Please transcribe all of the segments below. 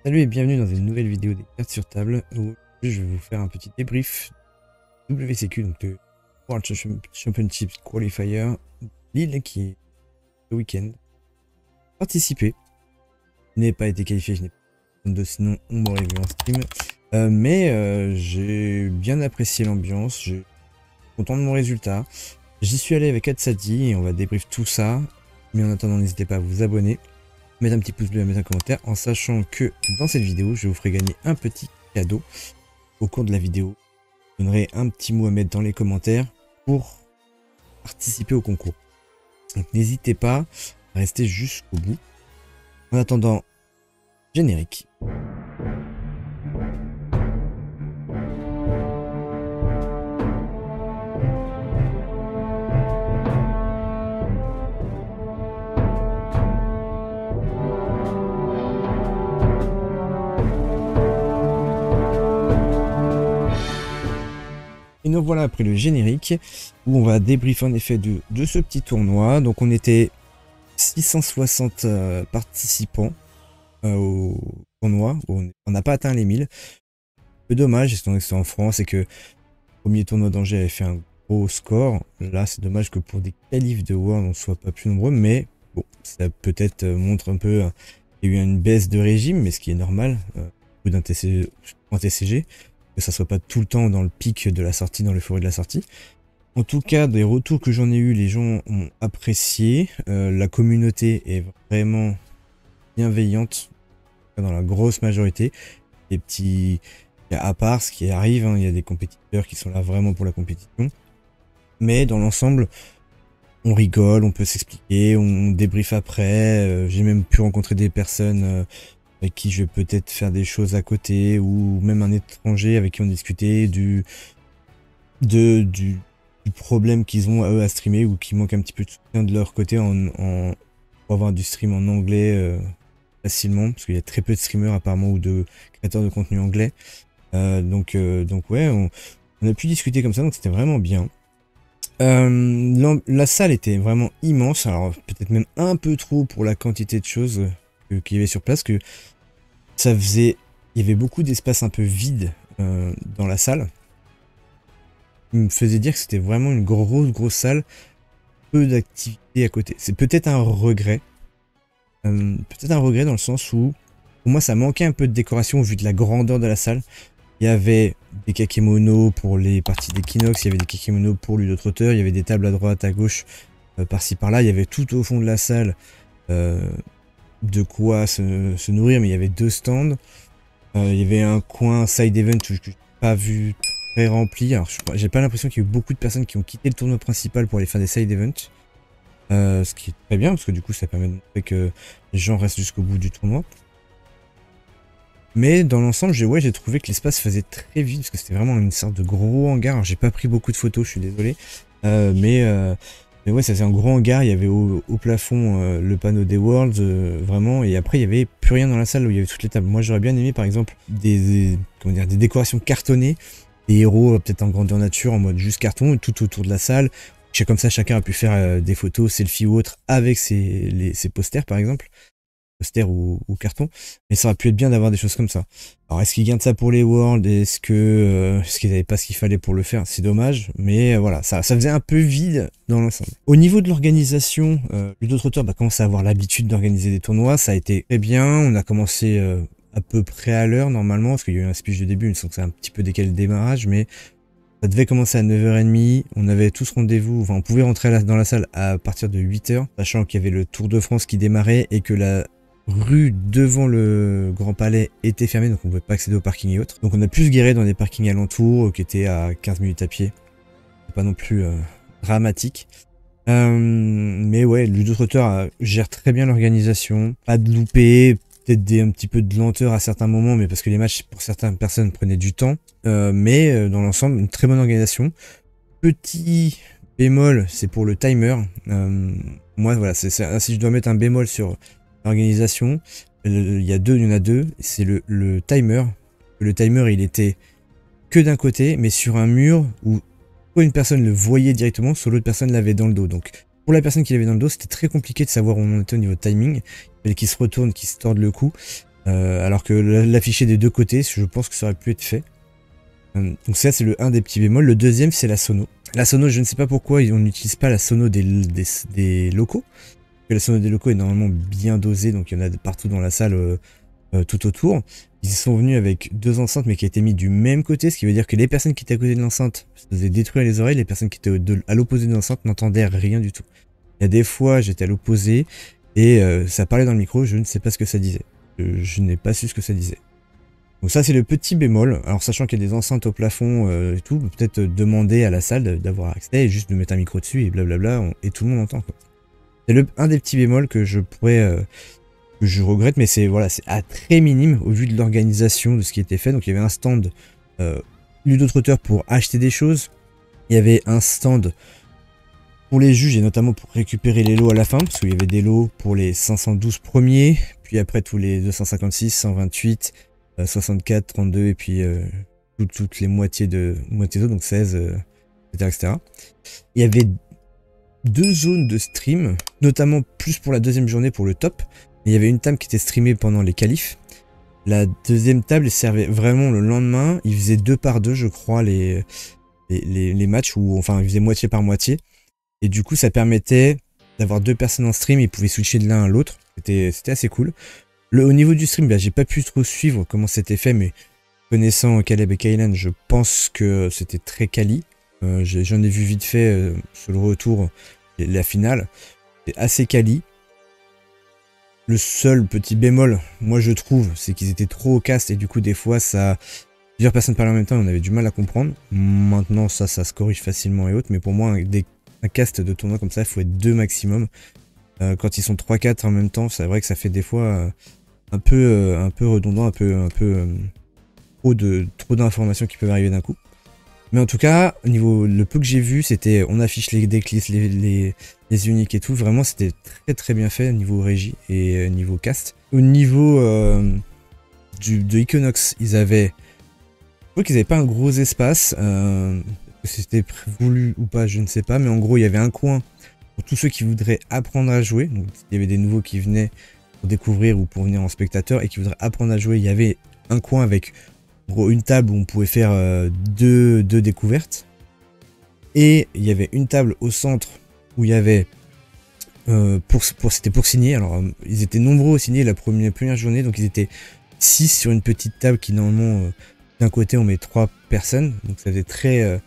Salut et bienvenue dans une nouvelle vidéo des cartes sur table où je vais vous faire un petit débrief WCQ, donc le World Championship Qualifier Lille qui est le week-end. Participé, je n'ai pas été qualifié, je n'ai pas de sinon on m'aurait vu en stream. Mais j'ai bien apprécié l'ambiance, je suis content de mon résultat. J'y suis allé avec Atsadi et on va débrief tout ça. Mais en attendant, n'hésitez pas à vous abonner, mettre un petit pouce bleu et mettre un commentaire en sachant que dans cette vidéo je vous ferai gagner un petit cadeau au cours de la vidéo. Je donnerai un petit mot à mettre dans les commentaires pour participer au concours. Donc n'hésitez pas à rester jusqu'au bout. En attendant, générique. Et nous voilà après le générique où on va débriefer en effet de ce petit tournoi. Donc on était 660 participants au tournoi. On n'a pas atteint les 1000. Un peu dommage, étant donné que c'est en France et que le premier tournoi d'Angers avait fait un gros score. Là c'est dommage que pour des qualifs de World on ne soit pas plus nombreux. Mais bon, ça peut-être montre un peu qu'il y a eu une baisse de régime, mais ce qui est normal d'un TCG. Que ça soit pas tout le temps dans le pic de la sortie, dans l'euphorie de la sortie. En tout cas, des retours que j'en ai eu, les gens ont apprécié. La communauté est vraiment bienveillante, dans la grosse majorité. Les petits, à part ce qui arrive, hein, il y a des compétiteurs qui sont là vraiment pour la compétition. Mais dans l'ensemble, on rigole, on peut s'expliquer, on débriefe après. J'ai même pu rencontrer des personnes avec qui je vais peut-être faire des choses à côté, ou même un étranger avec qui on discutait du problème qu'ils ont à eux à streamer, ou qui manque un petit peu de soutien de leur côté pour avoir du stream en anglais facilement, parce qu'il y a très peu de streamers apparemment, ou de créateurs de contenu anglais. Donc ouais, on a pu discuter comme ça, donc c'était vraiment bien. La salle était vraiment immense, alors peut-être même un peu trop pour la quantité de choses qu'il y avait sur place, que ça faisait, il y avait beaucoup d'espace un peu vide dans la salle. Il me faisait dire que c'était vraiment une grosse salle, peu d'activité à côté. C'est peut-être un regret. Peut-être un regret dans le sens où, pour moi, ça manquait un peu de décoration au vu de la grandeur de la salle. Il y avait des kakémonos pour les parties d'Equinox, il y avait des kakémonos pour Ludotrotter, il y avait des tables à droite, à gauche, par-ci par-là. Il y avait tout au fond de la salle de quoi se nourrir, mais il y avait deux stands. Il y avait un coin side event que je n'ai pas vu très rempli. Alors j'ai pas l'impression qu'il y a eu beaucoup de personnes qui ont quitté le tournoi principal pour aller faire des side events. Ce qui est très bien parce que du coup ça permet de montrer que les gens restent jusqu'au bout du tournoi. Mais dans l'ensemble, j'ai trouvé que l'espace faisait très vide parce que c'était vraiment une sorte de gros hangar. J'ai pas pris beaucoup de photos, je suis désolé. Mais ouais, ça faisait un gros hangar, il y avait au plafond le panneau des Worlds, vraiment, et après il y avait plus rien dans la salle où il y avait toutes les tables. Moi j'aurais bien aimé par exemple des décorations cartonnées, des héros peut-être en grandeur nature, en mode juste carton, tout autour de la salle. Comme ça chacun a pu faire des photos, selfies ou autres avec ses posters par exemple. Poster ou carton, mais ça aurait pu être bien d'avoir des choses comme ça. Alors est-ce qu'ils gardent ça pour les Worlds? Est-ce qu'ils n'avaient pas ce qu'il fallait pour le faire? C'est dommage, mais voilà, ça faisait un peu vide dans l'ensemble. Au niveau de l'organisation, Ludotrotter commence à avoir l'habitude d'organiser des tournois, ça a été très bien, on a commencé à peu près à l'heure normalement, parce qu'il y a eu un speech de début, il me semble que c'est un petit peu décalé le démarrage, mais ça devait commencer à 9h30, on avait tous rendez-vous, enfin on pouvait rentrer dans la salle à partir de 8h, sachant qu'il y avait le Tour de France qui démarrait et que la rue devant le Grand Palais était fermée, donc on ne pouvait pas accéder au parking et autres. Donc on a pu se guérir dans des parkings alentours qui étaient à 15 minutes à pied. C'est pas non plus dramatique. Mais ouais, Ludotrotter gère très bien l'organisation. Pas de loupé, peut-être un petit peu de lenteur à certains moments, mais parce que les matchs pour certaines personnes prenaient du temps. Mais dans l'ensemble, une très bonne organisation. Petit bémol, c'est pour le timer. Moi voilà, si je dois mettre un bémol sur l'organisation, il y en a deux, c'est le timer. Le timer il était que d'un côté, mais sur un mur où soit une personne le voyait directement, soit l'autre personne l'avait dans le dos. Donc pour la personne qui l'avait dans le dos, c'était très compliqué de savoir où on était au niveau de timing. Il fallait qu'il se retourne, qu'il se torde le cou. Alors que l'afficher des deux côtés, je pense que ça aurait pu être fait. Donc ça c'est un des petits bémols. Le deuxième c'est la sono. La sono, je ne sais pas pourquoi on n'utilise pas la sono des locaux. Parce que la sono des locaux est normalement bien dosée, donc il y en a partout dans la salle, tout autour. Ils sont venus avec deux enceintes mais qui étaient mis du même côté, ce qui veut dire que les personnes qui étaient à côté de l'enceinte se faisaient détruire les oreilles, les personnes qui étaient à l'opposé de l'enceinte n'entendaient rien du tout. Il y a des fois j'étais à l'opposé et ça parlait dans le micro, je ne sais pas ce que ça disait. Je n'ai pas su ce que ça disait. Donc ça c'est le petit bémol. Alors sachant qu'il y a des enceintes au plafond et tout, peut-être demander à la salle d'avoir accès et juste de mettre un micro dessus et blablabla et tout le monde entend quoi. C'est un des petits bémols que je pourrais que je regrette, mais c'est voilà, c'est à très minime au vu de l'organisation de ce qui était fait. Donc il y avait un stand ludotrotteur pour acheter des choses. Il y avait un stand pour les juges et notamment pour récupérer les lots à la fin, parce qu'il y avait des lots pour les 512 premiers, puis après tous les 256, 128, 64, 32 et puis toutes les moitiés d'autres, donc 16, etc., etc. Il y avait deux zones de stream, notamment plus pour la deuxième journée pour le top. Il y avait une table qui était streamée pendant les qualifs. La deuxième table servait vraiment le lendemain. Il faisait 2 par 2 je crois les matchs, ou enfin il faisait moitié par moitié. Et du coup ça permettait d'avoir 2 personnes en stream, ils pouvaient switcher de l'un à l'autre. C'était assez cool. Au niveau du stream, bah, j'ai pas pu trop suivre comment c'était fait, mais connaissant Caleb et Kaylan, je pense que c'était très quali. J'en ai vu vite fait sur le retour, la finale. C'était assez quali. Le seul petit bémol, moi je trouve, c'est qu'ils étaient trop au cast et du coup des fois ça... Plusieurs personnes parlaient en même temps et on avait du mal à comprendre. Maintenant ça se corrige facilement et autres, mais pour moi un cast de tournoi comme ça, il faut être 2 maximum. Quand ils sont 3-4 en même temps, c'est vrai que ça fait des fois un peu redondant, un peu trop d'informations qui peuvent arriver d'un coup. Mais en tout cas, au niveau le peu que j'ai vu, c'était on affiche les decklists, les uniques et tout. Vraiment, c'était très très bien fait au niveau régie et niveau cast. Au niveau de Equinox, ils avaient... Je crois qu'ils n'avaient pas un gros espace. C'était voulu ou pas, je ne sais pas. Mais en gros, il y avait un coin pour tous ceux qui voudraient apprendre à jouer. Donc, il y avait des nouveaux qui venaient pour découvrir ou pour venir en spectateur et qui voudraient apprendre à jouer. Il y avait un coin avec... une table où on pouvait faire deux découvertes. Et il y avait une table au centre où il y avait c'était pour signer. Alors ils étaient nombreux à signer la première journée, donc ils étaient 6 sur une petite table qui normalement d'un côté on met 3 personnes, donc ça faisait très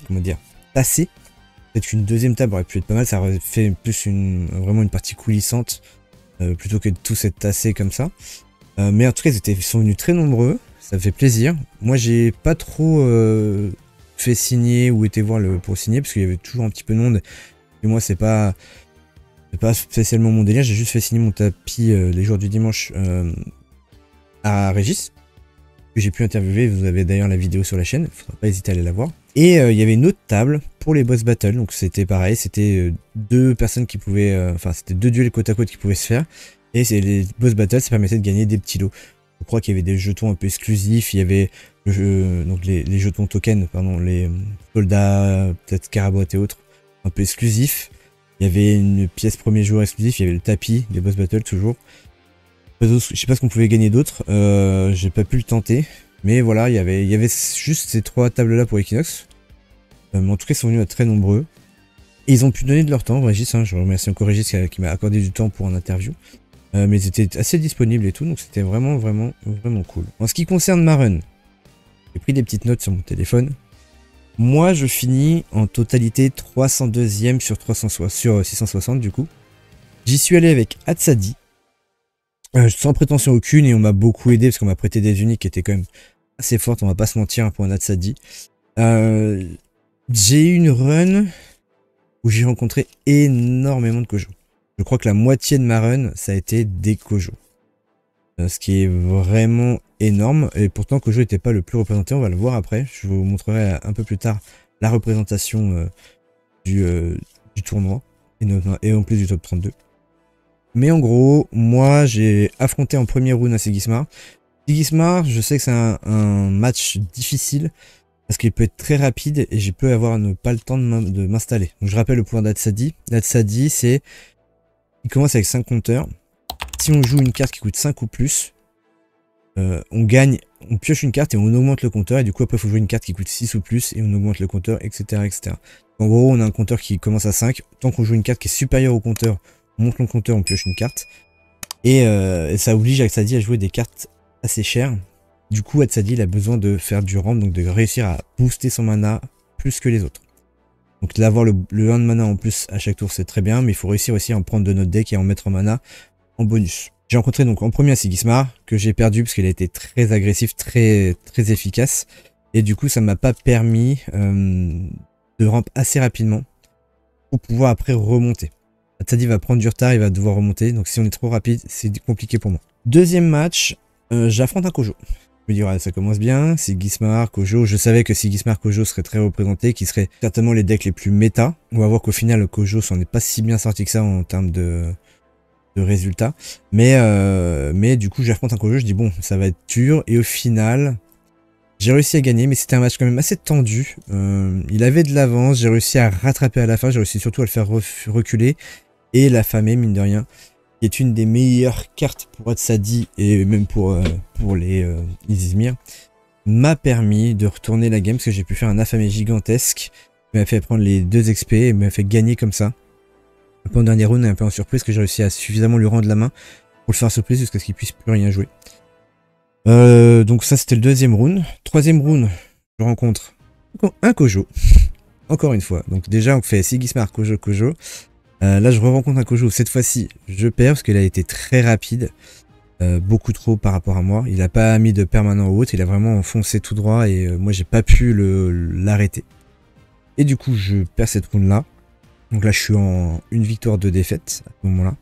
comment dire, tassé. Peut-être qu'une deuxième table aurait pu être pas mal, ça aurait fait plus vraiment une partie coulissante plutôt que de tous être tassés comme ça. Mais en tout cas ils sont venus très nombreux, ça fait plaisir. Moi j'ai pas trop fait signer ou été voir pour signer parce qu'il y avait toujours un petit peu de monde. Et moi c'est pas spécialement mon délire, j'ai juste fait signer mon tapis les jours du dimanche à Régis, que j'ai pu interviewer. Vous avez d'ailleurs la vidéo sur la chaîne, il faudra pas hésiter à aller la voir. Et il y avait une autre table pour les boss battle, donc c'était pareil, c'était 2 personnes qui pouvaient, enfin c'était 2 duels côte à côte qui pouvaient se faire. Et les boss battles, ça permettait de gagner des petits lots. Je crois qu'il y avait des jetons un peu exclusifs, il y avait donc les jetons tokens, pardon, les soldats, peut-être Carabot et autres, un peu exclusifs. Il y avait une pièce premier joueur exclusif, il y avait le tapis des boss battles toujours. Je sais pas ce qu'on pouvait gagner d'autres, j'ai pas pu le tenter. Mais voilà, il y avait juste ces 3 tables là pour Equinox. Mais en tout cas, ils sont venus à très nombreux. Et ils ont pu donner de leur temps, Régis, hein, je remercie encore Régis qui m'a accordé du temps pour un interview. Mais ils étaient assez disponibles et tout, donc c'était vraiment cool. En ce qui concerne ma run, j'ai pris des petites notes sur mon téléphone. Moi, je finis en totalité 302ème sur 660 du coup. J'y suis allé avec Hatsadi, sans prétention aucune, et on m'a beaucoup aidé parce qu'on m'a prêté des uniques qui étaient quand même assez fortes, on va pas se mentir, pour un Hatsadi. J'ai eu une run où j'ai rencontré énormément de Kojo. Je crois que la moitié de ma run, ça a été des Kojo. Ce qui est vraiment énorme. Et pourtant, Kojo n'était pas le plus représenté. On va le voir après. Je vous montrerai un peu plus tard la représentation du tournoi. Et en plus du top 32. Mais en gros, moi, j'ai affronté en premier round à Sigismar. Sigismar, je sais que c'est un match difficile. Parce qu'il peut être très rapide et je peux avoir pas le temps de m'installer. Donc je rappelle le pouvoir d'Hatsadi. L'Hatsadi, c'est... Il commence avec 5 compteurs. Si on joue une carte qui coûte 5 ou plus, on gagne, on pioche une carte et on augmente le compteur. Et du coup, après, il faut jouer une carte qui coûte 6 ou plus et on augmente le compteur, etc. etc. En gros, on a un compteur qui commence à 5. Tant qu'on joue une carte qui est supérieure au compteur, on monte le compteur, on pioche une carte. Et ça oblige Hatsadi à jouer des cartes assez chères. Du coup, Hatsadi, il a besoin de faire du ramp, donc de réussir à booster son mana plus que les autres. Donc d'avoir le 1 de mana en plus à chaque tour, c'est très bien, mais il faut réussir aussi à en prendre de notre deck et à en mettre en mana en bonus. J'ai rencontré donc en premier Sigismar, que j'ai perdu parce qu'il a été très agressif, très efficace. Et du coup, ça m'a pas permis de ramp assez rapidement pour pouvoir après remonter. Hatsadi va prendre du retard, il va devoir remonter. Donc si on est trop rapide, c'est compliqué pour moi. Deuxième match, j'affronte un Kojo. Je me dis, ouais, ça commence bien, Sigismar, Kojo. Je savais que Sigismar, Kojo serait très représenté, qui seraient certainement les decks les plus méta. On va voir qu'au final, le Kojo s'en est pas si bien sorti que ça en termes de résultats. Mais du coup, j'affronte un Kojo, je dis, bon, ça va être dur. Et au final, j'ai réussi à gagner, mais c'était un match quand même assez tendu. Il avait de l'avance, j'ai réussi à rattraper à la fin, j'ai réussi surtout à le faire reculer et l'affamer, mine de rien, qui est une des meilleures cartes pour Hatsadi et même pour les Izmir, m'a permis de retourner la game parce que j'ai pu faire un affamé gigantesque, qui m'a fait prendre les 2 XP et m'a fait gagner comme ça. Un peu en dernier round et un peu en surprise, que j'ai réussi à suffisamment lui rendre la main pour le faire surprise jusqu'à ce qu'il puisse plus rien jouer. Donc ça c'était le deuxième round. Troisième round, je rencontre un Kojo, encore une fois. Donc déjà on fait Sigismar, Kojo, Kojo. Là je re-rencontre un Kojo, cette fois-ci je perds parce qu'il a été très rapide, beaucoup trop par rapport à moi. Il n'a pas mis de permanent ou autre, il a vraiment foncé tout droit et moi j'ai pas pu l'arrêter. Et du coup je perds cette round là. Donc là je suis en une victoire, 2 défaites à ce moment là.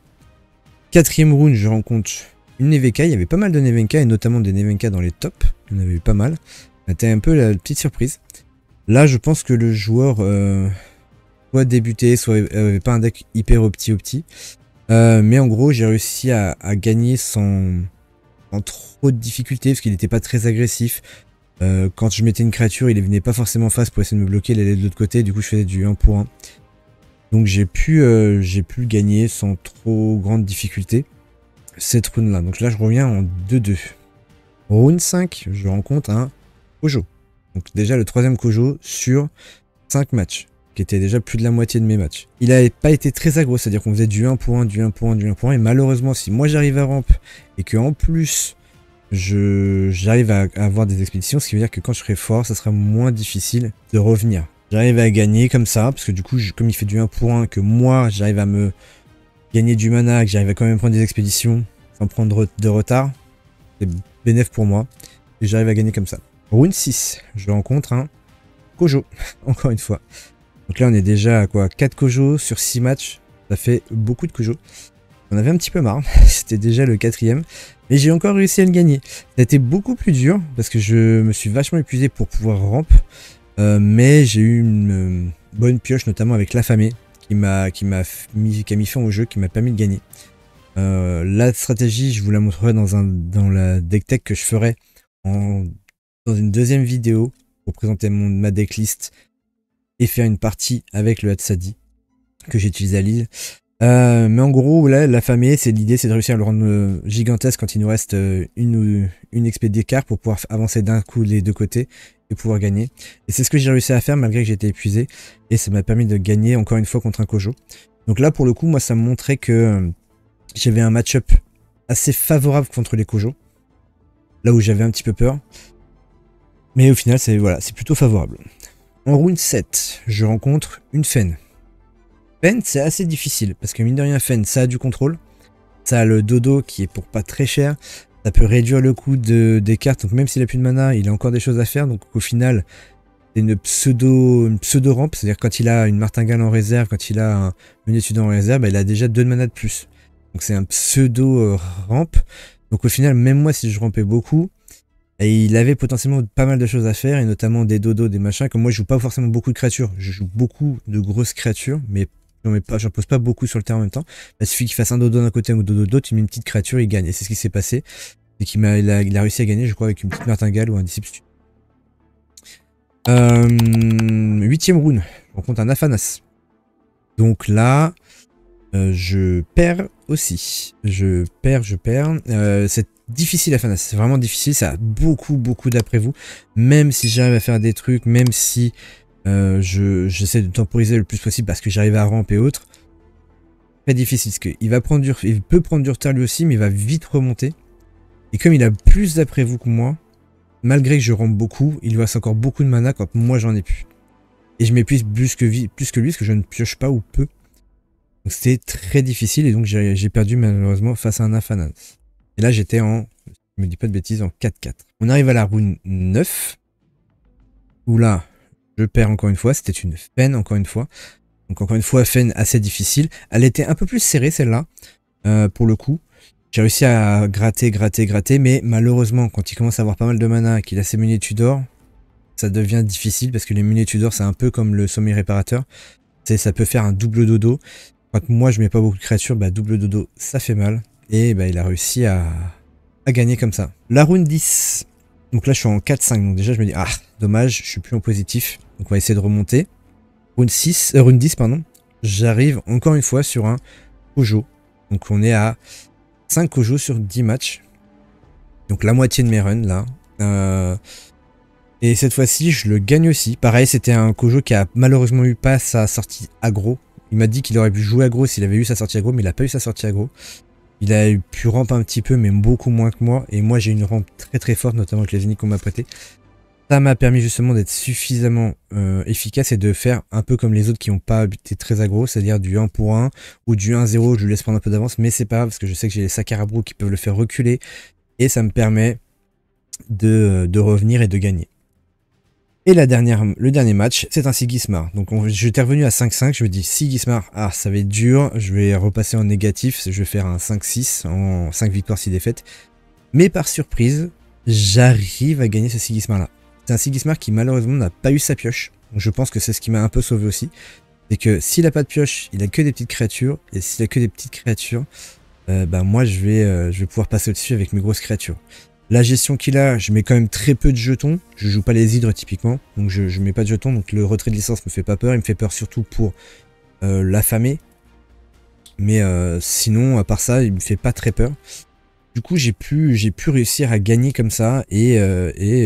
Quatrième round, je rencontre une Nevenka. Il y avait pas mal de Nevenka et notamment des Nevenka dans les tops. Il y en avait eu pas mal. C'était un peu la petite surprise. Là je pense que le joueur soit débuté, soit avait pas un deck hyper opti. Mais en gros j'ai réussi à gagner sans trop de difficultés parce qu'il n'était pas très agressif. Quand je mettais une créature, il venait pas forcément face pour essayer de me bloquer, il allait de l'autre côté, du coup je faisais du 1 pour 1. Donc j'ai pu gagner sans trop grande difficulté cette round là. Donc là je reviens en 2-2. Round 5, je rencontre un Kojo. Donc déjà le troisième Kojo sur 5 matchs, qui était déjà plus de la moitié de mes matchs. Il n'avait pas été très aggro, c'est-à-dire qu'on faisait du 1 pour 1, du 1 pour 1, du 1 pour 1, et malheureusement si moi j'arrive à ramp, et que en plus j'arrive à avoir des expéditions, ce qui veut dire que quand je serai fort, ça sera moins difficile de revenir. J'arrive à gagner comme ça, parce que du coup, comme il fait du 1 pour 1, que moi j'arrive à me gagner du mana, que j'arrive à quand même prendre des expéditions sans prendre de retard, c'est bénéf pour moi, et j'arrive à gagner comme ça. Round 6, je rencontre un Kojo, encore une fois. Donc là on est déjà à quoi, 4 Kojo sur 6 matchs, ça fait beaucoup de Kojo. On avait un petit peu marre, c'était déjà le 4ème, mais j'ai encore réussi à le gagner. Ça a été beaucoup plus dur, parce que je me suis vachement épuisé pour pouvoir ramp, mais j'ai eu une bonne pioche, notamment avec l'affamé, qui m'a mis fin au jeu, qui m'a permis de gagner. La stratégie, je vous la montrerai dans la deck tech que je ferai dans une deuxième vidéo pour présenter ma decklist et faire une partie avec le Hatsadi que j'ai utilisé à Lille. Mais en gros, là, l'affamé, l'idée, c'est de réussir à le rendre gigantesque quand il nous reste une XP d'écart pour pouvoir avancer d'un coup les deux côtés et pouvoir gagner. Et c'est ce que j'ai réussi à faire malgré que j'étais épuisé. Et ça m'a permis de gagner encore une fois contre un Kojo. Donc là, pour le coup, moi, ça me montrait que j'avais un match-up assez favorable contre les Kojo. Là où j'avais un petit peu peur. Mais au final, c'est plutôt favorable. En round 7, je rencontre une Fen. Fen, c'est assez difficile, parce que mine de rien, Fen, ça a du contrôle. Ça a le dodo qui est pour pas très cher. Ça peut réduire le coût des cartes, donc même s'il a plus de mana, il a encore des choses à faire. Donc au final, c'est une pseudo-rampe, c'est-à-dire quand il a une martingale en réserve, quand il a une étude en réserve, bah, il a déjà 2 de mana de plus. Donc c'est un pseudo-rampe. Donc au final, même moi, si je rampais beaucoup, et il avait potentiellement pas mal de choses à faire, et notamment des dodos, des machins. Comme moi, je joue pas forcément beaucoup de créatures, je joue beaucoup de grosses créatures, mais j'en pose pas beaucoup sur le terrain en même temps. Il suffit qu'il fasse un dodo d'un côté ou dodo de l'autre, il met une petite créature, il gagne. Et c'est ce qui s'est passé. Et il a réussi à gagner, je crois, avec une petite martingale ou un disciple. 8ème round, on rencontre un Aphanas. Donc là, je perds aussi. Je perds. C'est difficile à faire, c'est vraiment difficile, ça a beaucoup d'après-vous. Même si j'arrive à faire des trucs, même si j'essaie de temporiser le plus possible parce que j'arrive à ramper et autres. Très difficile, parce il peut prendre du retard lui aussi, mais il va vite remonter. Et comme il a plus d'après-vous que moi, malgré que je rampe beaucoup, il lui reste encore beaucoup de mana quand moi j'en ai plus. Et je m'épuise plus que lui, parce que je ne pioche pas ou peu. Donc c'était très difficile, et donc j'ai perdu malheureusement face à un Afanas. Et là j'étais en, je me dis pas de bêtises, en 4-4. On arrive à la rune 9, où là, je perds encore une fois, c'était une peine encore une fois. Donc encore une fois, peine assez difficile. Elle était un peu plus serrée celle-là, pour le coup. J'ai réussi à gratter, mais malheureusement, quand il commence à avoir pas mal de mana, qu'il a ses Meunier Tudor, ça devient difficile, parce que les Meunier Tudor, c'est un peu comme le sommeil réparateur. Ça peut faire un double dodo. Quand moi je mets pas beaucoup de créatures, bah double dodo, ça fait mal. Et bah il a réussi à gagner comme ça. La rune 10. Donc là je suis en 4-5, donc déjà je me dis, ah, dommage, je suis plus en positif. Donc on va essayer de remonter. Rune 10, pardon. J'arrive encore une fois sur un Kojo. Donc on est à 5 Kojo sur 10 matchs. Donc la moitié de mes runs là. Et cette fois-ci, je le gagne aussi. Pareil, c'était un Kojo qui a malheureusement eu pas sa sortie aggro. Il m'a dit qu'il aurait pu jouer aggro s'il avait eu sa sortie aggro, mais il a pas eu sa sortie aggro. Il a pu ramper un petit peu, mais beaucoup moins que moi. Et moi, j'ai une rampe très forte, notamment avec les uniques qu'on m'a prêté. Ça m'a permis justement d'être suffisamment efficace et de faire un peu comme les autres qui n'ont pas été très aggro, c'est-à-dire du 1 pour 1 ou du 1-0, je lui laisse prendre un peu d'avance, mais c'est pas grave parce que je sais que j'ai les Sakarabro qui peuvent le faire reculer et ça me permet de revenir et de gagner. Et le dernier match, c'est un Sigismar. Donc j'étais revenu à 5-5, je me dis Sigismar, ah ça va être dur, je vais repasser en négatif, je vais faire un 5-6 en 5 victoires 6 défaites. Mais par surprise, j'arrive à gagner ce Sigismar là. C'est un Sigismar qui malheureusement n'a pas eu sa pioche. Donc je pense que c'est ce qui m'a un peu sauvé aussi. C'est que s'il a pas de pioche, il a que des petites créatures. Et s'il a que des petites créatures, bah moi je vais pouvoir passer au-dessus avec mes grosses créatures. La gestion qu'il a, je mets quand même très peu de jetons. Je joue pas les hydres typiquement, donc je mets pas de jetons. Donc le retrait de licence me fait pas peur. Il me fait peur surtout pour l'affamer. Mais sinon, à part ça, il me fait pas très peur. Du coup, j'ai pu réussir à gagner comme ça et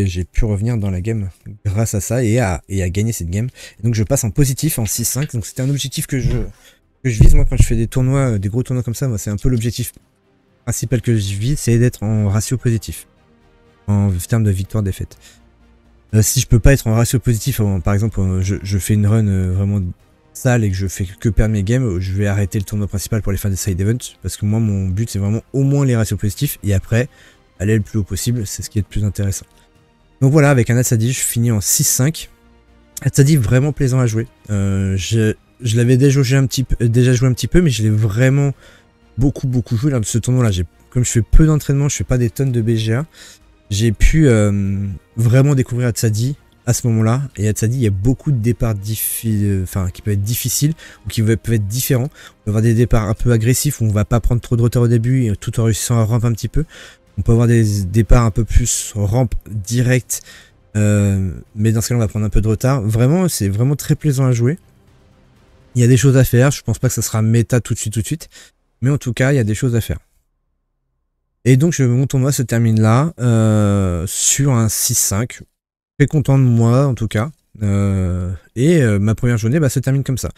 j'ai pu revenir dans la game grâce à ça et à gagner cette game. Et donc je passe en positif en 6-5. Donc c'était un objectif que je vise moi quand je fais des tournois, des gros tournois comme ça. Moi, c'est un peu l'objectif principal que je vise, c'est d'être en ratio positif. En termes de victoire-défaite. Si je peux pas être en ratio positif, par exemple, je fais une run vraiment sale et que je fais que perdre mes games, je vais arrêter le tournoi principal pour aller faire des side events. Parce que moi, mon but, c'est vraiment au moins les ratios positifs. Et après, aller le plus haut possible, c'est ce qui est le plus intéressant. Donc voilà, avec un Atsadi, je finis en 6-5. Atsadi, vraiment plaisant à jouer. Je l'avais déjà joué un petit peu, mais je l'ai vraiment beaucoup joué lors de ce tournoi-là. Comme je fais peu d'entraînement, je fais pas des tonnes de BGA. J'ai pu vraiment découvrir Atsadi à ce moment-là. Et Atsadi, il y a beaucoup de départs qui peuvent être difficiles ou qui peuvent être différents. On peut avoir des départs un peu agressifs où on va pas prendre trop de retard au début et tout en réussissant à ramper un petit peu. On peut avoir des départs un peu plus rampe direct, mais dans ce cas-là, on va prendre un peu de retard. Vraiment, c'est vraiment très plaisant à jouer. Il y a des choses à faire. Je pense pas que ça sera méta tout de suite. Mais en tout cas, il y a des choses à faire. Et donc mon tournoi se termine là, sur un 6-5. Très content de moi en tout cas. Ma première journée se termine comme ça.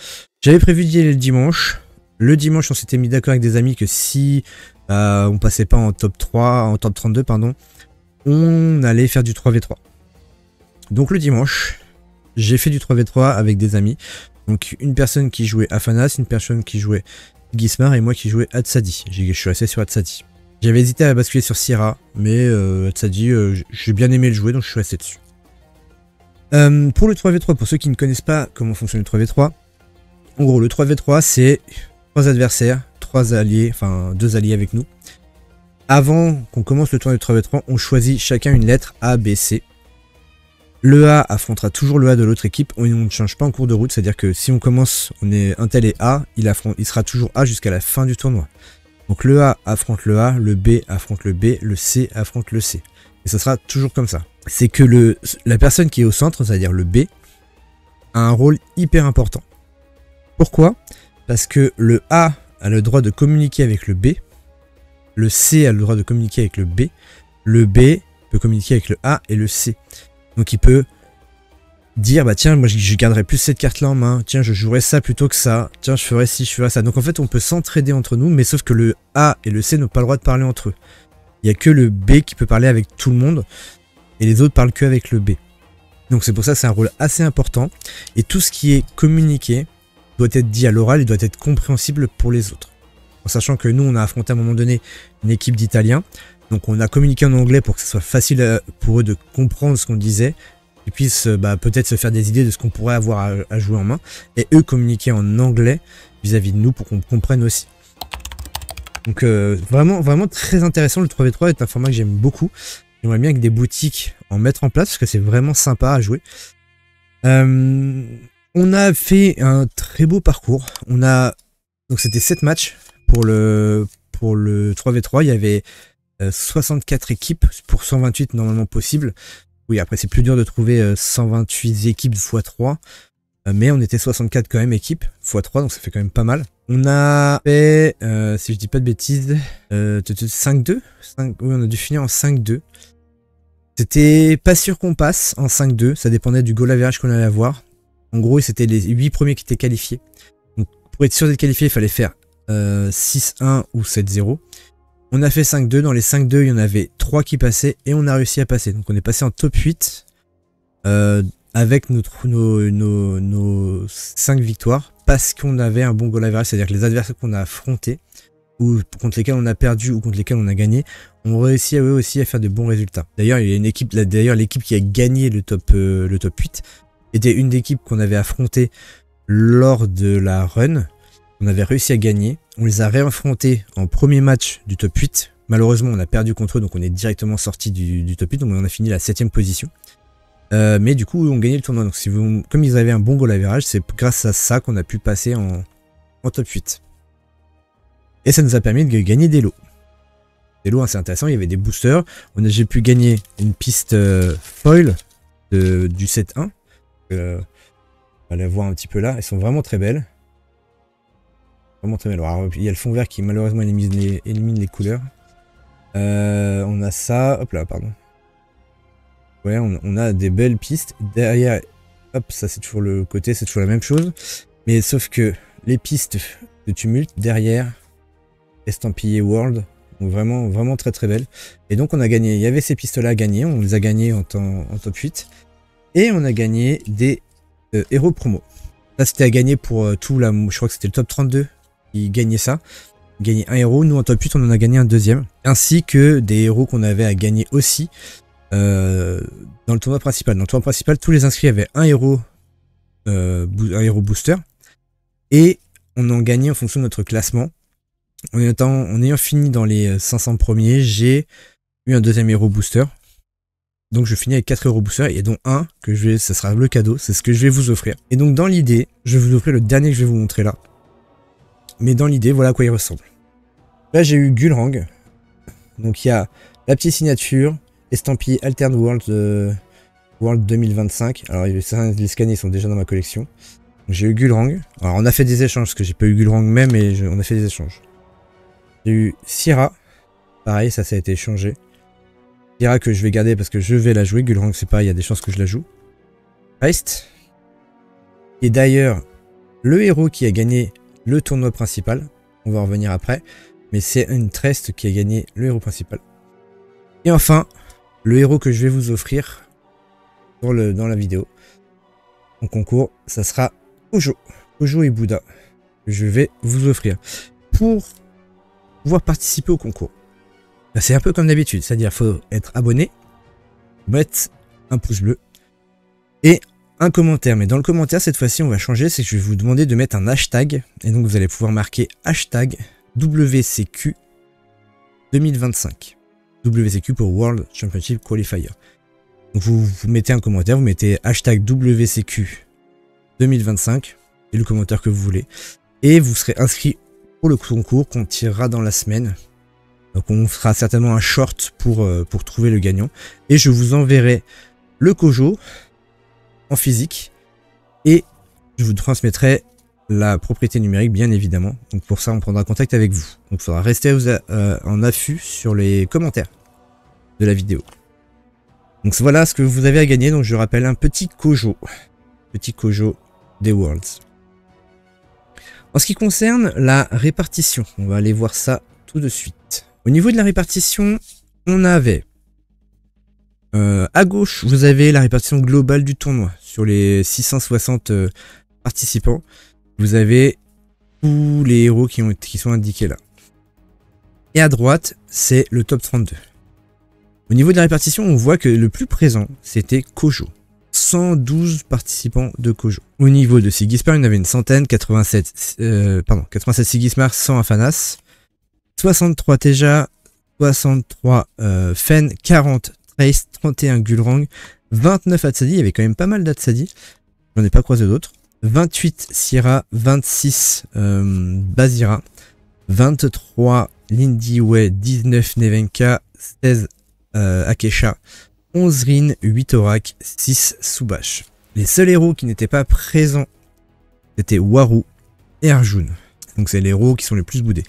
J'avais prévu d'y aller le dimanche. Le dimanche, on s'était mis d'accord avec des amis que si on passait pas en top 32, pardon, on allait faire du 3v3. Donc le dimanche, j'ai fait du 3v3 avec des amis. Donc une personne qui jouait Afanas, une personne qui jouait Gismar et moi qui jouais Atsadi. Je suis resté sur Atsadi. J'avais hésité à basculer sur Syrah, mais Atsadi, j'ai bien aimé le jouer, donc je suis resté dessus. Pour le 3v3, pour ceux qui ne connaissent pas comment fonctionne le 3v3, en gros, le 3v3, c'est 3 adversaires, 3 alliés, enfin 2 alliés avec nous. Avant qu'on commence le tournoi du 3v3, on choisit chacun une lettre A, B, C. Le A affrontera toujours le A de l'autre équipe, on ne change pas en cours de route, c'est-à-dire que si on commence, on est un tel et A, il sera toujours A jusqu'à la fin du tournoi. Donc le A affronte le A, le B affronte le B, le C affronte le C. Et ça sera toujours comme ça. C'est que la personne qui est au centre, c'est-à-dire le B, a un rôle hyper important. Pourquoi? Parce que le A a le droit de communiquer avec le B. Le C a le droit de communiquer avec le B. Le B peut communiquer avec le A et le C. Donc il peut dire, bah tiens, moi je garderais plus cette carte là en main, tiens je jouerais ça plutôt que ça, tiens je ferais ci, je ferais ça. Donc en fait on peut s'entraider entre nous, mais sauf que le A et le C n'ont pas le droit de parler entre eux. Il n'y a que le B qui peut parler avec tout le monde, et les autres parlent que avec le B. Donc c'est pour ça que c'est un rôle assez important, et tout ce qui est communiqué doit être dit à l'oral et doit être compréhensible pour les autres. En sachant que nous on a affronté à un moment donné une équipe d'Italiens, donc on a communiqué en anglais pour que ce soit facile pour eux de comprendre ce qu'on disait, et puissent peut-être se faire des idées de ce qu'on pourrait avoir à jouer en main, et eux communiquer en anglais vis-à-vis de nous pour qu'on comprenne aussi. Donc vraiment très intéressant, le 3v3 est un format que j'aime beaucoup. J'aimerais bien que des boutiques en mettent en place parce que c'est vraiment sympa à jouer. On a fait un très beau parcours. Donc c'était 7 matchs pour le 3v3. Il y avait 64 équipes pour 128 normalement possible. Oui, après c'est plus dur de trouver 128 équipes x3. Mais on était 64 quand même équipes x3, donc ça fait quand même pas mal. On a fait, si je dis pas de bêtises, 5-2. Oui, on a dû finir en 5-2. C'était pas sûr qu'on passe en 5-2, ça dépendait du goal average qu'on allait avoir. En gros, c'était les 8 premiers qui étaient qualifiés. Donc pour être sûr d'être qualifié, il fallait faire 6-1 ou 7-0. On a fait 5-2, dans les 5-2, il y en avait 3 qui passaient et on a réussi à passer. Donc on est passé en top 8 avec nos 5 victoires parce qu'on avait un bon goal average, c'est-à-dire que les adversaires qu'on a affrontés ou contre lesquels on a perdu ou contre lesquels on a gagné ont réussi à eux aussi à faire de bons résultats. D'ailleurs, il y a une équipe, l'équipe qui a gagné le top 8 était une des équipes qu'on avait affrontées lors de la run. On avait réussi à gagner. On les a réaffrontés en premier match du top 8. Malheureusement, on a perdu contre eux, donc on est directement sorti du top 8. Donc on a fini la 7ème position. Mais du coup, on gagnait le tournoi. Donc comme ils avaient un bon goal average, c'est grâce à ça qu'on a pu passer en top 8. Et ça nous a permis de gagner des lots. Des lots assez intéressants, il y avait des boosters. J'ai pu gagner une piste foil du 7-1. On va la voir un petit peu là. Elles sont vraiment très belles. Vraiment très belles. Alors, il y a le fond vert qui malheureusement élimine les couleurs. On a ça. Hop là, pardon. Ouais, on a des belles pistes. Derrière, hop, ça c'est toujours le côté, c'est toujours la même chose. Mais sauf que les pistes de tumulte, derrière, estampillé World. Donc vraiment très très belles. Et donc on a gagné, il y avait ces pistes là à gagner, on les a gagnés en top 8. Et on a gagné des héros promo. Ça c'était à gagner pour tout là, je crois que c'était le top 32 qui gagnait ça. Gagner un héros, nous en top 8 on en a gagné un deuxième. Ainsi que des héros qu'on avait à gagner aussi dans le tournoi principal. Dans le tournoi principal, tous les inscrits avaient un héros booster. Et on en gagnait en fonction de notre classement. En ayant fini dans les 500 premiers, j'ai eu un deuxième héros booster. Donc je finis avec 4 héros boosters et dont un que ça sera le cadeau, c'est ce que je vais vous offrir. Et donc dans l'idée, je vais vous offrir le dernier que je vais vous montrer là. Mais dans l'idée, voilà à quoi il ressemble. Là j'ai eu Gulrang. Donc il y a la petite signature, estampillé Alternate World 2025. Alors les scanners sont déjà dans ma collection. J'ai eu Gulrang. Alors on a fait des échanges, parce que j'ai pas eu Gulrang même, mais on a fait des échanges. J'ai eu Syrah. Pareil, ça a été échangé. Syrah que je vais garder parce que je vais la jouer. Gulrang c'est pareil, il y a des chances que je la joue. Heist. Et d'ailleurs, le héros qui a gagné le tournoi principal. On va en revenir après. Mais c'est une Trest qui a gagné le héros principal. Et enfin, le héros que je vais vous offrir dans la vidéo. En concours, ça sera Kojo et Bouddha. Que je vais vous offrir. Pour pouvoir participer au concours. C'est un peu comme d'habitude, c'est-à-dire qu'il faut être abonné, mettre un pouce bleu et un commentaire. Mais dans le commentaire, cette fois-ci, on va changer, c'est que je vais vous demander de mettre un hashtag. Et donc, vous allez pouvoir marquer hashtag WCQ 2025. WCQ pour World Championship Qualifier. Donc, vous mettez un commentaire, vous mettez hashtag WCQ 2025 et le commentaire que vous voulez. Et vous serez inscrit pour le concours qu'on tirera dans la semaine. Donc on fera certainement un short pour trouver le gagnant. Et je vous enverrai le Kojo en physique. Et je vous transmettrai la propriété numérique, bien évidemment. Donc pour ça, on prendra contact avec vous. Donc il faudra rester en affût sur les commentaires de la vidéo. Donc voilà ce que vous avez à gagner. Donc je rappelle un petit Kojo. Petit Kojo des Worlds. En ce qui concerne la répartition, on va aller voir ça tout de suite. Au niveau de la répartition, on avait à gauche, vous avez la répartition globale du tournoi. Sur les 660 participants, vous avez tous les héros qui sont indiqués là. Et à droite, c'est le top 32. Au niveau de la répartition, on voit que le plus présent, c'était Kojo. 112 participants de Kojo. Au niveau de Sigismar, il y en avait une centaine, 87 Sigismar, 100 Afanas, 63 Teja, 63 Fen, 40 Trace, 31 Gulrang, 29 Atsadi, il y avait quand même pas mal d'Atsadi, j'en ai pas croisé d'autres, 28 Sierra, 26 Bazira, 23 Lindiway, 19 Nevenka, 16 Akesha, 11 Rin, 8 Orak, 6 Subash. Les seuls héros qui n'étaient pas présents, c'était Waru et Arjun. Donc c'est les héros qui sont les plus boudés.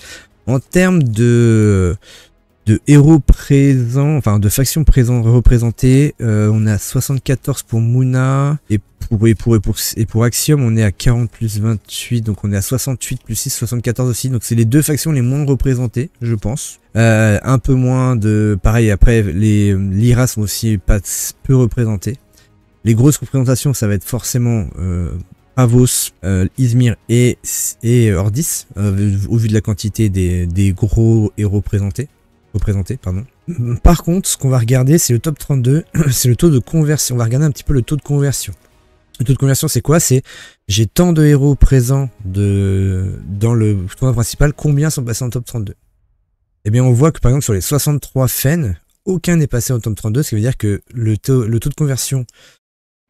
En termes de héros présents, enfin de factions présentes représentées, on est à 74 pour Muna et pour Axiom on est à 40 plus 28, donc on est à 68 plus 6, 74 aussi, donc c'est les deux factions les moins représentées, je pense. Un peu moins de... Pareil, après, les Lyra sont aussi pas peu représentés. Les grosses représentations, ça va être forcément Avos, Izmir et Ordis, au vu de la quantité des gros héros représentés. Par contre, ce qu'on va regarder, c'est le top 32, c'est le taux de conversion. On va regarder un petit peu le taux de conversion. Le taux de conversion, c'est quoi? C'est j'ai tant de héros présents dans le tournoi principal, combien sont passés en top 32? Eh bien, on voit que par exemple sur les 63 Fen, aucun n'est passé en top 32, ce qui veut dire que le taux de conversion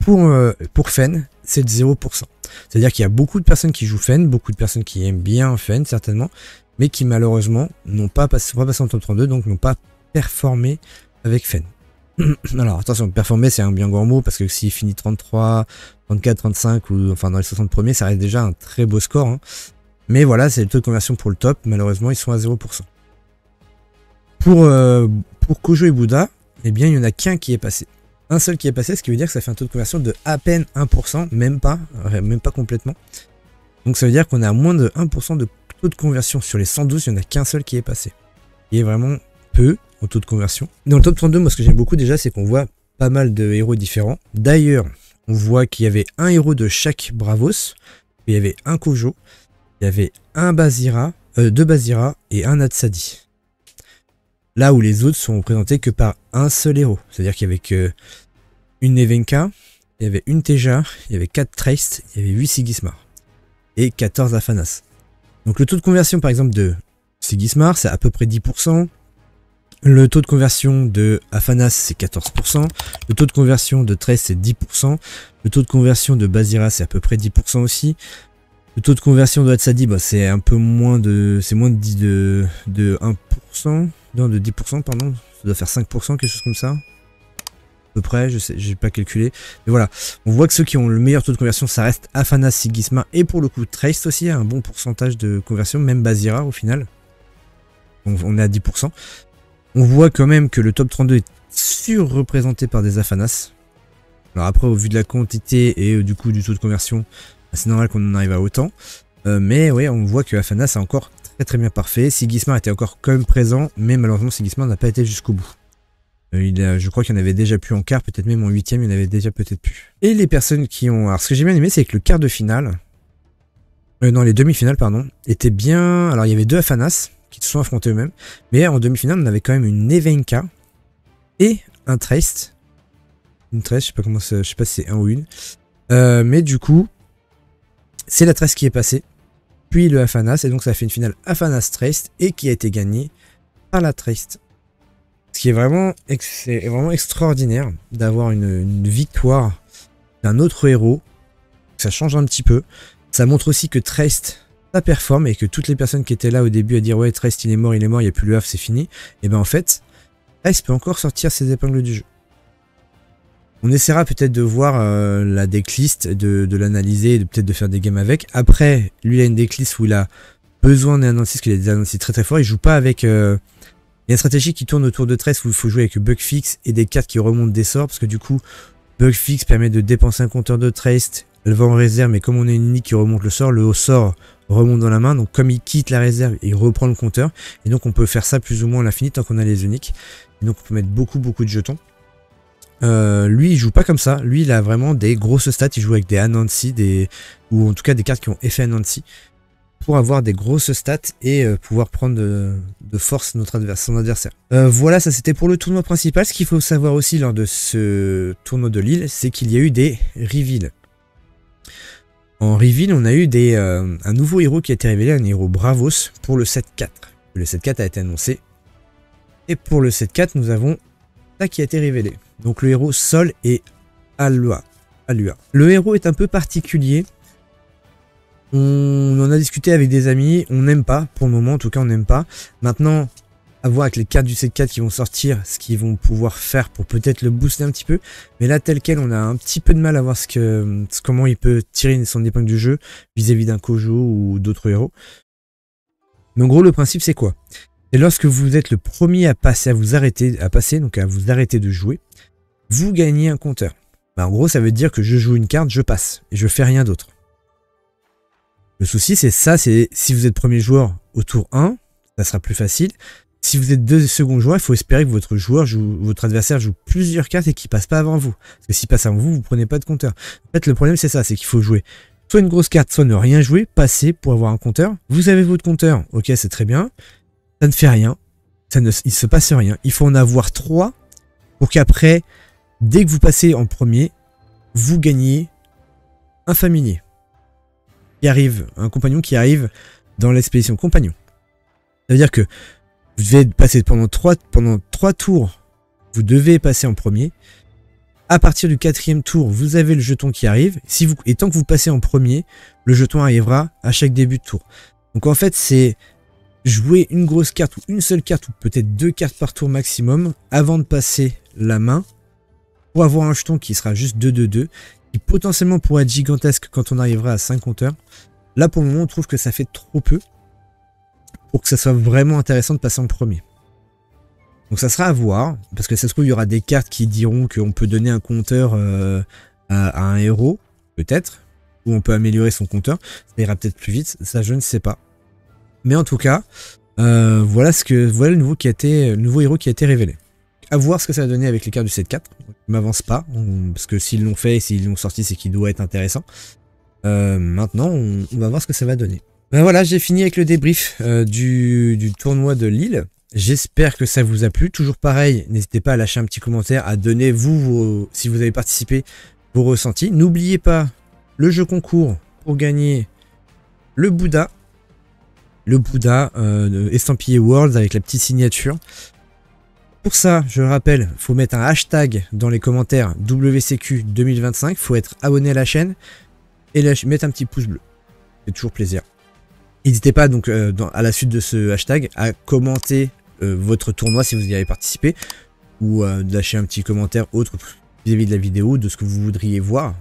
pour Fen, c'est de 0%. C'est-à-dire qu'il y a beaucoup de personnes qui jouent Fen, beaucoup de personnes qui aiment bien Fen, certainement, mais qui malheureusement n'ont pas passé en top 32, donc n'ont pas performé avec Fen. Alors attention, performer c'est un bien grand mot, parce que s'il finit 33, 34, 35, ou enfin dans les 60 premiers, ça reste déjà un très beau score. Hein. Mais voilà, c'est le taux de conversion pour le top, malheureusement ils sont à 0%. Pour Kojo et Bouddha, eh bien il n'y en a qu'un qui est passé. Un seul qui est passé, ce qui veut dire que ça fait un taux de conversion de à peine 1%, même pas complètement. Donc ça veut dire qu'on est à moins de 1% de taux de conversion. Sur les 112, il n'y en a qu'un seul qui est passé. Il est vraiment peu en taux de conversion. Dans le top 32, moi ce que j'aime beaucoup déjà, c'est qu'on voit pas mal de héros différents. D'ailleurs, on voit qu'il y avait un héros de chaque Bravos, il y avait un Kojo, il y avait un Bazira, deux Bazira et un Atsadi. Là où les autres sont représentés que par un seul héros. C'est-à-dire qu'il y avait que une Nevenka, il y avait une Teja, il y avait 4 Trace, il y avait 8 Sigismar et 14 Afanas. Donc le taux de conversion par exemple de Sigismar, c'est à peu près 10%. Le taux de conversion de Afanas, c'est 14%. Le taux de conversion de Trace, c'est 10%. Le taux de conversion de Bazira, c'est à peu près 10% aussi. Le taux de conversion de Atsadi, bah, c'est un peu moins de... C'est moins de 1%. Non, de 10%, pardon. Ça doit faire 5%, quelque chose comme ça. À peu près, je sais, j'ai pas calculé. Mais voilà, on voit que ceux qui ont le meilleur taux de conversion, ça reste Afanas, Sigismar et pour le coup Trace aussi, un bon pourcentage de conversion, même Bazira au final. Donc on est à 10%. On voit quand même que le top 32 est surreprésenté par des Afanas. Alors après, au vu de la quantité et du coup du taux de conversion, c'est normal qu'on en arrive à autant. Mais ouais, on voit que Afanas est encore très bien parfait. Sigismar était encore quand même présent, mais malheureusement Sigismar n'a pas été jusqu'au bout. Je crois qu'il y en avait déjà plus en quart, peut-être même en 8ème, il y en avait déjà peut-être plus. Et les personnes qui ont... Alors ce que j'ai bien aimé, c'est que le quart de finale... non, les demi-finales, pardon, étaient bien... Alors il y avait deux Afanas qui se sont affrontés eux-mêmes, mais en demi-finale, on avait quand même une Nevenka et un Trace. Une Trace, je sais pas comment ça... Je sais pas si c'est un ou une. Mais du coup, c'est la Trace qui est passée, puis le Afanas, et donc ça a fait une finale Afanas-Trace, et qui a été gagnée par la Trace. Ce qui est vraiment extraordinaire d'avoir une victoire d'un autre héros. Ça change un petit peu. Ça montre aussi que Trace, ça performe, et que toutes les personnes qui étaient là au début à dire ouais, Trace il est mort, il n'y a plus le Havre, c'est fini. Et ben en fait, Trace peut encore sortir ses épingles du jeu. On essaiera peut-être de voir la decklist, de l'analyser, peut-être de faire des games avec. Après, lui il a une decklist où il a besoin d'un Anansi, parce qu'il a des Anansi très très forts. Il joue pas avec... il y a une stratégie qui tourne autour de Tress où il faut jouer avec Bugfix et des cartes qui remontent des sorts, parce que du coup, Bugfix permet de dépenser un compteur de Tress, elle va en réserve, mais comme on a une unique qui remonte le sort remonte dans la main, donc comme il quitte la réserve, il reprend le compteur, et donc on peut faire ça plus ou moins à l'infini tant qu'on a les uniques, et donc on peut mettre beaucoup de jetons. Lui il joue pas comme ça, lui il a vraiment des grosses stats, il joue avec des Anansi, ou en tout cas des cartes qui ont effet Anansi, pour avoir des grosses stats et pouvoir prendre de force son adversaire. Voilà, ça c'était pour le tournoi principal. Ce qu'il faut savoir aussi lors de ce tournoi de Lille, c'est qu'il y a eu des reveals. En reveal, on a eu un nouveau héros qui a été révélé, un héros Bravos pour le 7-4. Le 7-4 a été annoncé. Et pour le 7-4, nous avons ça qui a été révélé. Donc le héros Sol et Alua. Le héros est un peu particulier. On en a discuté avec des amis, on n'aime pas, pour le moment en tout cas on n'aime pas. Maintenant, à voir avec les cartes du 7-4 qui vont sortir, ce qu'ils vont pouvoir faire pour peut-être le booster un petit peu. Mais là tel quel, on a un petit peu de mal à voir comment il peut tirer son épingle du jeu vis-à-vis d'un Kojo ou d'autres héros. Mais en gros le principe c'est quoi? C'est lorsque vous êtes le premier à vous arrêter de jouer, vous gagnez un compteur. En gros ça veut dire que je joue une carte, je passe, et je fais rien d'autre. Le souci c'est ça, c'est si vous êtes premier joueur au tour 1, ça sera plus facile. Si vous êtes second joueur, il faut espérer que votre adversaire joue plusieurs cartes et qu'il passe pas avant vous. Parce que s'il passe avant vous, vous prenez pas de compteur. En fait le problème c'est ça, c'est qu'il faut jouer soit une grosse carte, soit ne rien jouer, passer pour avoir un compteur. Vous avez votre compteur, ok c'est très bien, ça ne fait rien, il se passe rien. Il faut en avoir 3 pour qu'après, dès que vous passez en premier, vous gagnez un familier. Un compagnon qui arrive dans l'expédition compagnon. Ça veut dire que vous devez passer pendant 3 tours, vous devez passer en premier. À partir du 4e tour, vous avez le jeton qui arrive. Et tant que vous passez en premier, le jeton arrivera à chaque début de tour. Donc en fait, c'est jouer une grosse carte ou une seule carte ou peut-être 2 cartes par tour maximum avant de passer la main pour avoir un jeton qui sera juste 2-2-2. Qui potentiellement pourrait être gigantesque quand on arrivera à 5 compteurs. Là pour le moment on trouve que ça fait trop peu pour que ça soit vraiment intéressant de passer en premier. Donc ça sera à voir, parce que ça se trouve il y aura des cartes qui diront qu'on peut donner un compteur à un héros, peut-être, ou on peut améliorer son compteur, ça ira peut-être plus vite, ça je ne sais pas. Mais en tout cas, voilà le nouveau héros qui a été révélé. À voir ce que ça va donner avec les cartes du 7-4. Je m'avance pas, parce que s'ils l'ont fait et s'ils l'ont sorti, c'est qu'il doit être intéressant. Maintenant, on va voir ce que ça va donner. Ben voilà, j'ai fini avec le débrief du tournoi de Lille. J'espère que ça vous a plu. Toujours pareil, n'hésitez pas à lâcher un petit commentaire, à donner si vous avez participé, vos ressentis. N'oubliez pas le jeu concours pour gagner le Bouddha. Le Bouddha estampillé Worlds avec la petite signature. Pour ça, je rappelle, il faut mettre un hashtag dans les commentaires WCQ 2025, il faut être abonné à la chaîne et mettre un petit pouce bleu. C'est toujours plaisir. N'hésitez pas donc à la suite de ce hashtag à commenter votre tournoi si vous y avez participé ou de lâcher un petit commentaire autre vis-à-vis de la vidéo, de ce que vous voudriez voir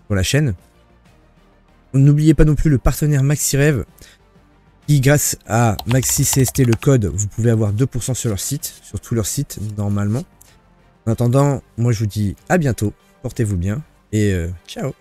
sur la chaîne. N'oubliez pas non plus le partenaire MaxiRêve qui, grâce à MaxiCST, le code, vous pouvez avoir 2% sur leur site, sur tout leur site, normalement. En attendant, moi je vous dis à bientôt, portez-vous bien, et ciao!